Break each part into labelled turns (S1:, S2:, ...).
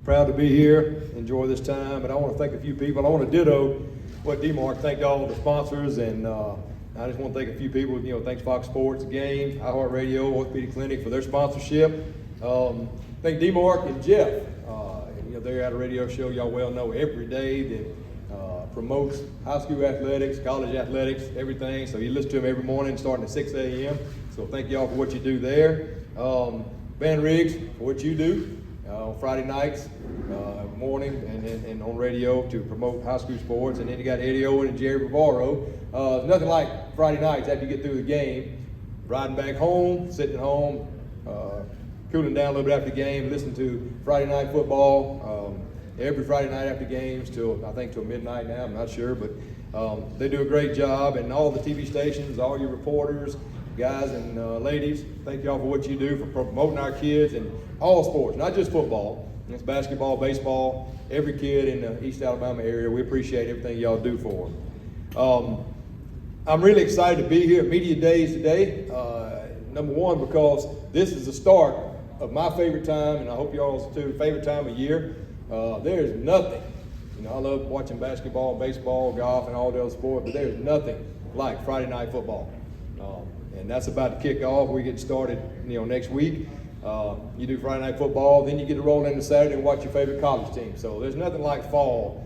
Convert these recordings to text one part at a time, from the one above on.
S1: proud to be here, enjoy this time, but I want to thank a few people. I want to ditto what D-Mark thanked all the sponsors, and I just want to thank a few people. Thanks Fox Sports, Game, iHeartRadio, Orthopedic Clinic for their sponsorship. Thank D-Mark and Jeff. They're at a radio show y'all well know every day that promotes high school athletics, college athletics, everything. So you listen to them every morning starting at 6 a.m. So thank y'all for what you do there. Van Riggs for what you do on Friday nights, morning, and on radio to promote high school sports. And then you got Eddie Owen and Jerry Bavaro. There's nothing like Friday nights after you get through the game, riding back home, sitting at home, cooling down a little bit after the game, listening to Friday night football every Friday night after games till midnight now, I'm not sure, but they do a great job. And all the TV stations, all your reporters, guys and ladies, thank y'all for what you do for promoting our kids in all sports, not just football. It's basketball, baseball, every kid in the East Alabama area. We appreciate everything y'all do for them. I'm really excited to be here at Media Days today. Number one, because this is the start of my favorite time, and I hope y'all's too, favorite time of year. There's nothing, I love watching basketball, baseball, golf, and all the other sports, but there's nothing like Friday night football. And that's about to kick off. We get started, next week. You do Friday night football, then you get to roll into Saturday and watch your favorite college team. So there's nothing like fall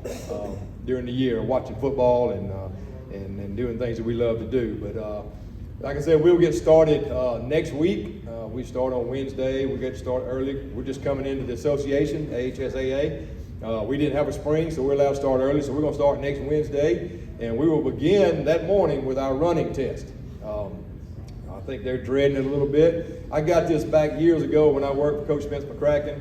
S1: during the year, watching football and doing things that we love to do. But like I said, we'll get started next week. We start on Wednesday. We get to start early. We're just coming into the association, AHSAA. We didn't have a spring, so we're allowed to start early. So we're going to start next Wednesday, and we will begin that morning with our running test. I think they're dreading it a little bit. I got this back years ago when I worked for Coach Spence McCracken.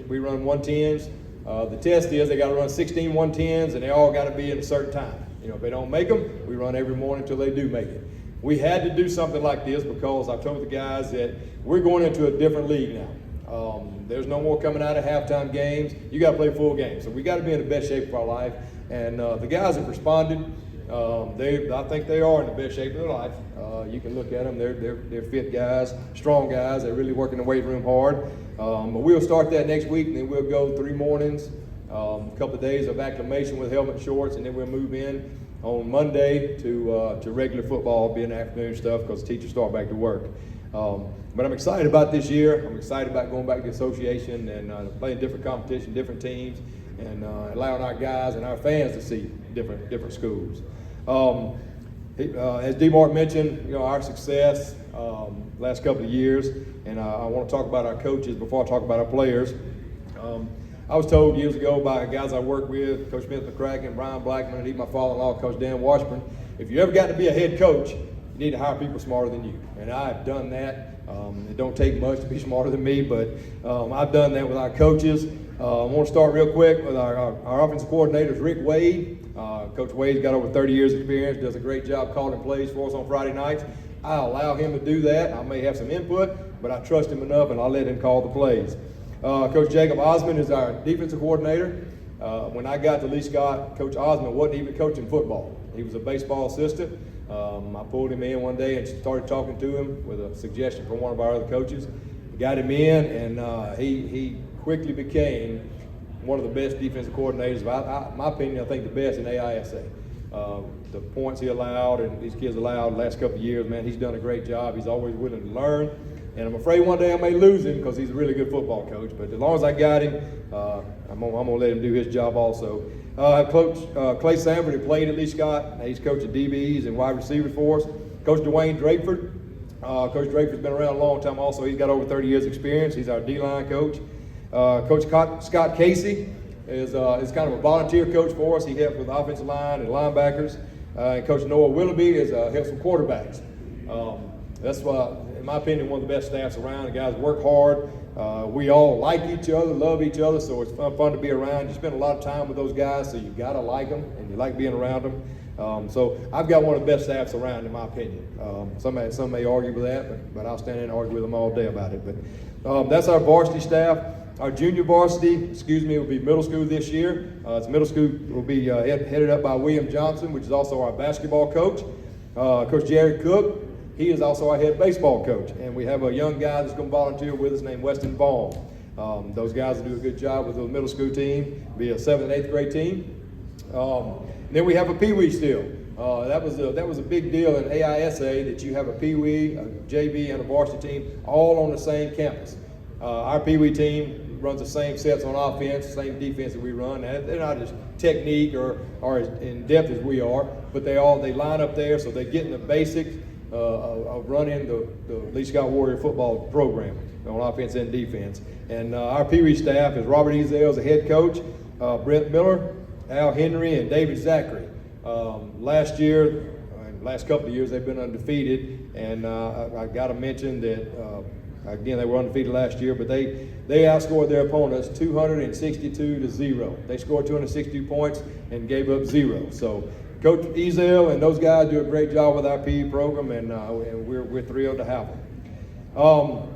S1: We run 110s. The test is they got to run 16 110s, and they all got to be in a certain time. If they don't make them, we run every morning until they do make it. We had to do something like this because I told the guys that we're going into a different league now. There's no more coming out of halftime games. You got to play full games. So we got to be in the best shape of our life. And the guys have responded. I think they are in the best shape of their life. You can look at them. They're fit guys, strong guys. They're really working the weight room hard. But we'll start that next week, and then we'll go 3 mornings, a couple of days of acclimation with helmet shorts, and then we'll move in on Monday to regular football, being afternoon stuff because the teachers start back to work. But I'm excited about this year. I'm excited about going back to the association and playing different competition, different teams, and allowing our guys and our fans to see different schools. As D-Mark mentioned, our success last couple of years, and I want to talk about our coaches before I talk about our players. I was told years ago by guys I worked with, Coach Smith McCracken, Brian Blackman, and even my father-in-law, Coach Dan Washburn, if you ever got to be a head coach, you need to hire people smarter than you. And I've done that. It don't take much to be smarter than me, but I've done that with our coaches. I want to start real quick with our offensive coordinators, Rick Wade. Coach Wade's got over 30 years experience, does a great job calling plays for us on Friday nights. I allow him to do that. I may have some input, but I trust him enough and I'll let him call the plays. Coach Jacob Osmond is our defensive coordinator. When I got to Lee Scott, Coach Osmond wasn't even coaching football. He was a baseball assistant. I pulled him in one day and started talking to him with a suggestion from one of our other coaches. Got him in, and he quickly became one of the best defensive coordinators. In my opinion, I think the best in AISA. The points he allowed and these kids allowed the last couple of years, man, he's done a great job. He's always willing to learn. And I'm afraid one day I may lose him because he's a really good football coach. But as long as I got him, I'm going to let him do his job also. Coach Clay Sanford, who played at Lee Scott. He's coaching DBs and wide receivers for us. Coach Dwayne Drakeford. Coach Drakeford's been around a long time also. He's got over 30 years experience. He's our D-line coach. Coach Scott Casey is kind of a volunteer coach for us. He helps with the offensive line and linebackers. And Coach Noah Willoughby helps with quarterbacks. That's why, in my opinion, one of the best staffs around. The guys work hard. We all like each other, love each other, so it's fun to be around. You spend a lot of time with those guys, so you got to like them, and you like being around them. So I've got one of the best staffs around, in my opinion. Some may argue with that, but I'll stand in and argue with them all day about it. But that's our varsity staff. Our junior varsity, will be middle school this year. It's middle school will be headed up by William Johnson, which is also our basketball coach. Coach Jerry Cook, he is also our head baseball coach. And we have a young guy that's going to volunteer with us named Weston Vaughn. Those guys will do a good job with the middle school team, be a 7th and 8th grade team. Then we have a Pee Wee still. That was a big deal in AISA that you have a Pee Wee, a JV, and a varsity team all on the same campus. Our Pee Wee team runs the same sets on offense, same defense that we run. They're not as technique or as in depth as we are, but they line up there, so they're getting the basics of running the Lee Scott Warrior football program on offense and defense. And our Pee Wee staff is Robert Ezell as the head coach, Brent Miller, Al Henry, and David Zachary. Last year, last couple of years, they've been undefeated, and I got to mention that again, they were undefeated last year, but they outscored their opponents 262-0. They scored 262 points and gave up 0. So Coach Ezell and those guys do a great job with our PE program, and we're thrilled to have them.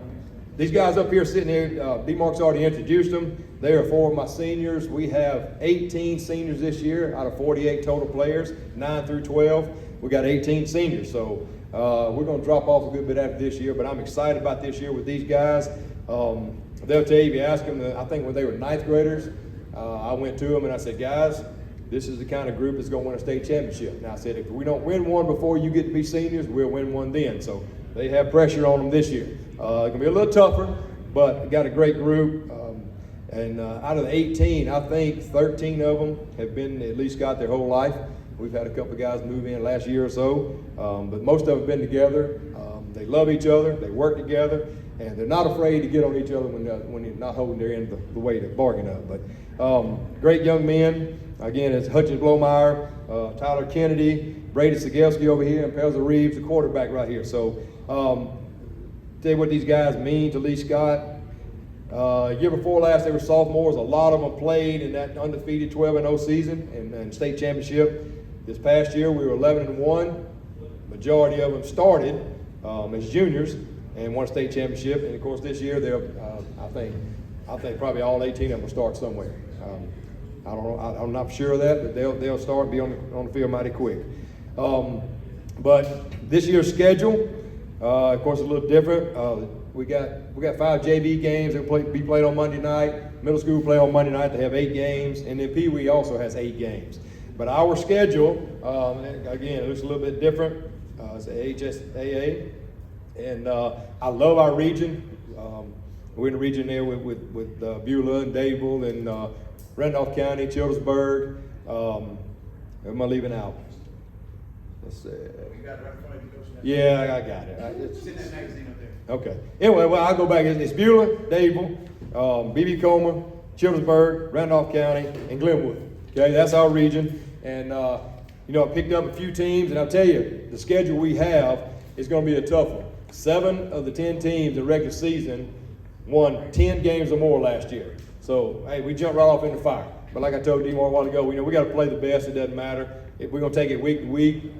S1: These guys up here sitting here, D-Mark's already introduced them. They are 4 of my seniors. We have 18 seniors this year out of 48 total players, 9 through 12. We got 18 seniors, so we're going to drop off a good bit after this year, but I'm excited about this year with these guys. They'll tell you, if you ask them, I think when they were 9th graders, I went to them and I said, guys, this is the kind of group that's going to win a state championship. And I said, if we don't win one before you get to be seniors, we'll win one then. So they have pressure on them this year. It's going to be a little tougher, but we got a great group. And out of the 18, I think 13 of them have been at least got their whole life. We've had a couple of guys move in last year or so, but most of them have been together. They love each other, they work together, and they're not afraid to get on each other when you're not holding their end of the way to bargain up. But great young men. Again, it's Hutchins Blomeyer, Tyler Kennedy, Brady Sigelski over here, and Pelzer Reeves, the quarterback right here. So tell you what these guys mean to Lee Scott. Year before last, they were sophomores. A lot of them played in that undefeated 12-0 season and state championship. This past year, we were 11-1. Majority of them started as juniors and won a state championship. And of course, this year, they'll I think probably all 18 of them will start somewhere. I don't know. I'm not sure of that, but they'll start and be on the field mighty quick. But this year's schedule, of course, is a little different. We got 5 JV games that will be played on Monday night. Middle school play on Monday night. They have 8 games, and then Pee Wee also has 8 games. But our schedule, again, it looks a little bit different. It's HSAA, and I love our region. We're in the region there with Beulah and Dadeville and Randolph County, Childersburg. Am I leaving out? Let's see.
S2: You got it right in front of you, Coach.
S1: Yeah, I got it.
S2: It's in that magazine up there.
S1: Okay. Anyway, well, I'll go back. It's Beulah, Dadeville, B.B. Comer, Childersburg, Randolph County, and Glenwood. Okay, that's our region. And, I picked up a few teams, and I'll tell you, the schedule we have is going to be a tough one. 7 of the 10 teams in regular season won 10 games or more last year. So, hey, we jumped right off in the fire. But like I told D-Mar a while ago, we got to play the best. It doesn't matter. We're going to take it week to week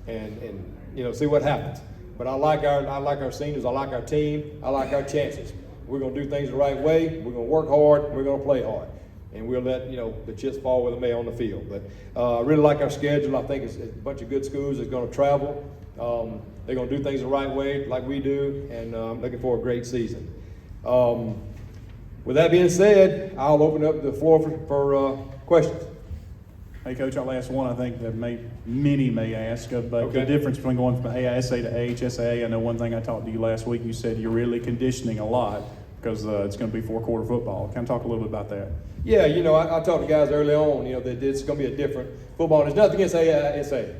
S1: and see what happens. But I like our seniors. I like our team. I like our chances. We're going to do things the right way. We're going to work hard. We're going to play hard. And we'll let the chips fall where they may on the field. But I really like our schedule. I think it's a bunch of good schools that's going to travel. They're going to do things the right way like we do, and I'm looking for a great season. With that being said, I'll open up the floor for questions.
S3: Hey, Coach, I'll ask one I think that many may ask about the difference between going from AISA to AHSA. I know one thing I talked to you last week, you said you're really conditioning a lot because it's going to be 4-quarter football. Can you talk a little bit about that?
S1: Yeah, I talked to guys early on, that it's going to be a different football. There's nothing against AISA.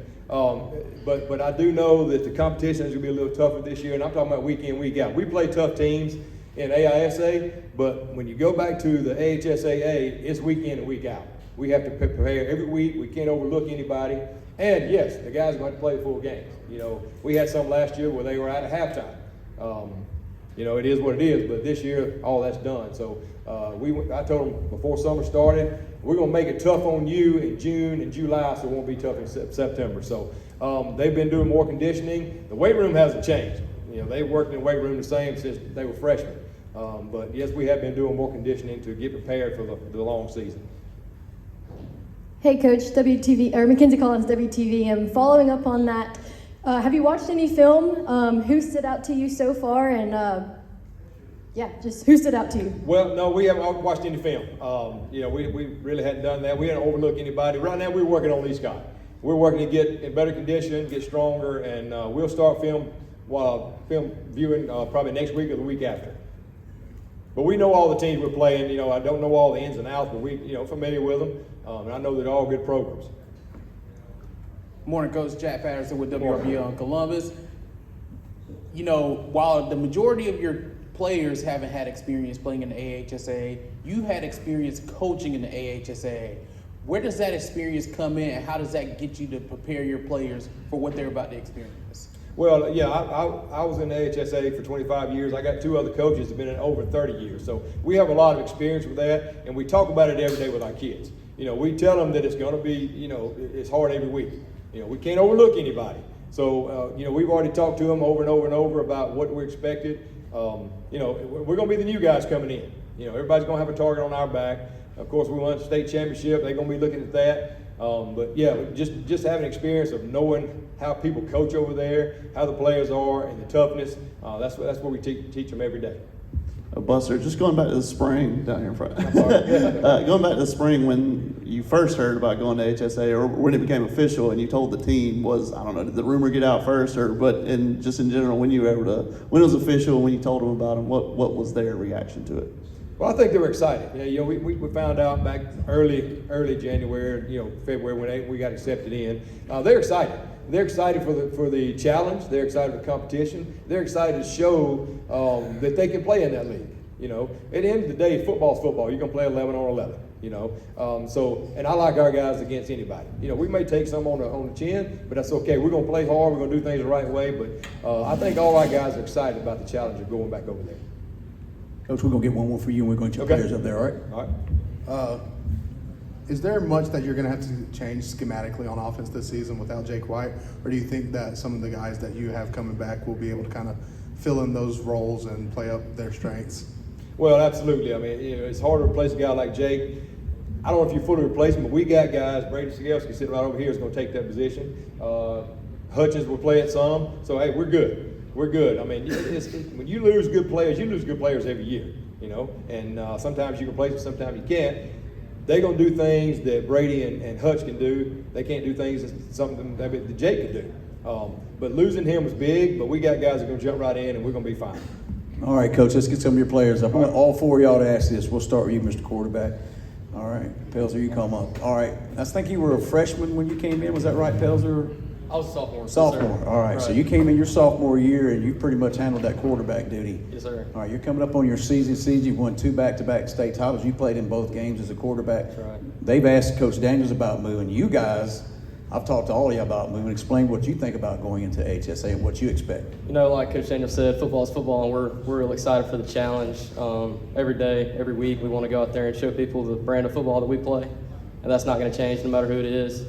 S1: But I do know that the competition is going to be a little tougher this year, and I'm talking about week in, week out. We play tough teams in AISA, but when you go back to the AHSAA, it's week in and week out. We have to prepare every week. We can't overlook anybody. And yes, the guys are going to play full games. We had some last year where they were out at halftime. It is what it is, but this year, all that's done. So I told them before summer started, we're going to make it tough on you in June and July, so it won't be tough in September. So they've been doing more conditioning. The weight room hasn't changed. They've worked in the weight room the same since they were freshmen. But yes, we have been doing more conditioning to get prepared for the long season.
S4: Hey, Coach, WTV or Mackenzie Collins, WTV. Following up on that, have you watched any film? Who stood out to you so far? And Yeah, just who stood out to you?
S1: Well, no, we haven't watched any film. We really hadn't done that. We hadn't overlooked anybody. Right now, we're working on Lee Scott. We're working to get in better condition, get stronger, and we'll start film viewing probably next week or the week after. But we know all the teams we're playing. I don't know all the ins and outs, but we're familiar with them, and I know they're all good programs.
S5: Morning, Coach. Jack Patterson with WRBL in Columbus. While the majority of your players haven't had experience playing in the AHSA, you had experience coaching in the AHSA. Where does that experience come in, and how does that get you to prepare your players for what they're about to experience?
S1: Well, yeah, I was in the AHSA for 25 years. I got 2 other coaches that have been in over 30 years. So we have a lot of experience with that, and we talk about it every day with our kids. We tell them that it's going to be, it's hard every week. We can't overlook anybody. So, we've already talked to them over and over and over about what we're expected. We're going to be the new guys coming in. Everybody's going to have a target on our back. Of course, we won the state championship. They're going to be looking at that. But yeah, just having experience of knowing how people coach over there, how the players are, and the toughness. That's what we teach them every day.
S6: Buster, just going back to the spring down here in front. Going back to the spring when you first heard about going to HSA, or when it became official, and you told the team, did the rumor get out first, just in general, when it was official, when you told them about them, what was their reaction to it?
S1: Well, I think they were excited. We found out back early January, February when we got accepted in. They're excited. They're excited for the challenge. They're excited for the competition. They're excited to show that they can play in that league. At the end of the day, football's football. You're gonna play 11 on 11. And I like our guys against anybody. We may take some on the chin, but that's okay. We're gonna play hard. We're gonna do things the right way. But I think all our guys are excited about the challenge of going back over there.
S7: Coach, we're going to get one more for you, and we're going to get your players up there, all right?
S1: All right.
S2: Is there much that you're going to have to change schematically on offense this season without Jake White? Or do you think that some of the guys that you have coming back will be able to kind of fill in those roles and play up their strengths?
S1: Well, absolutely. I mean, it's hard to replace a guy like Jake. I don't know if you fully replace him, but we got guys. Brady Sigelski sitting right over here is going to take that position. Hutchins will play it some. So, hey, we're good. We're good. I mean, when you lose good players, you lose good players every year, and sometimes you can play them, sometimes you can't. They're going to do things that Brady and Hutch can do. They can't do things that Jake can do. But losing him was big, but we got guys that are going to jump right in, and we're going to be fine.
S7: All right, Coach, let's get some of your players up. I want all 4 of y'all to ask this. We'll start with you, Mr. Quarterback. All right, Pelzer, you come up. All right, I think you were a freshman when you came in. Was that right, Pelzer?
S8: I was a sophomore.
S7: Sophomore.
S8: Yes, sir.
S7: All right. So you came in your sophomore year, and you pretty much handled that quarterback duty.
S8: Yes, sir.
S7: All right. You're coming up on your season. You've won 2 back-to-back state titles. You played in both games as a quarterback.
S8: That's right.
S7: They've asked Coach Daniels about moving. You guys, I've talked to all of you about moving. Explain what you think about going into HSA and what you expect.
S8: Like Coach Daniels said, football is football, and we're real excited for the challenge. Every day, every week, we want to go out there and show people the brand of football that we play, and that's not going to change no matter who it is.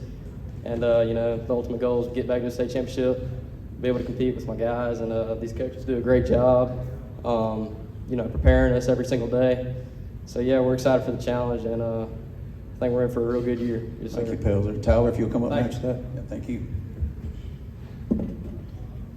S8: And, the ultimate goal is to get back to the state championship, be able to compete with my guys. And these coaches do a great job, preparing us every single day. So, yeah, we're excited for the challenge, and I think we're in for a real good year. Yes, sir.
S7: Thank you, Pelzer. Tyler, if you'll come up
S8: Thanks.
S7: next to that. Yeah, thank you.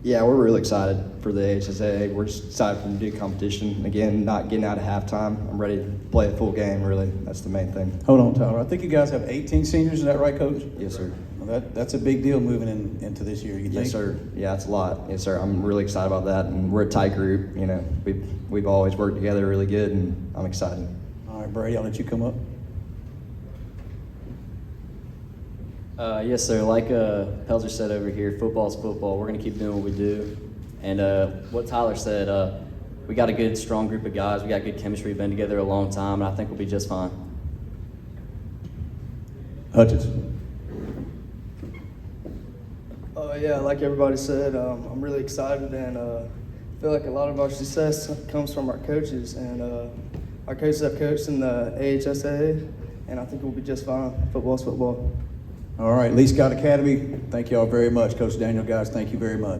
S9: Yeah, we're really excited for the HSA. We're just excited for the new competition. Again, not getting out of halftime. I'm ready to play a full game, really. That's the main thing.
S7: Hold on, Tyler. I think you guys have 18 seniors. Is that right, Coach?
S9: Yes, sir.
S7: Well, that's a big deal moving into this year, you think?
S9: Yes, sir. Yeah, it's a lot. Yes, sir. I'm really excited about that. And we're a tight group. We've always worked together really good, and I'm excited.
S7: All right, Brady, I'll let you come up.
S10: Yes, sir. Like Pelzer said over here, football's football. We're going to keep doing what we do. And what Tyler said, we got a good, strong group of guys. We got good chemistry. We've been together a long time, and I think we'll be just fine.
S7: Hutchins.
S11: Yeah, like everybody said, I'm really excited, and feel like a lot of our success comes from our coaches. And our coaches have coached in the AHSA, and I think we'll be just fine. Football's football.
S7: All right, Lee Scott Academy, thank you all very much. Coach Daniel, guys, thank you very much.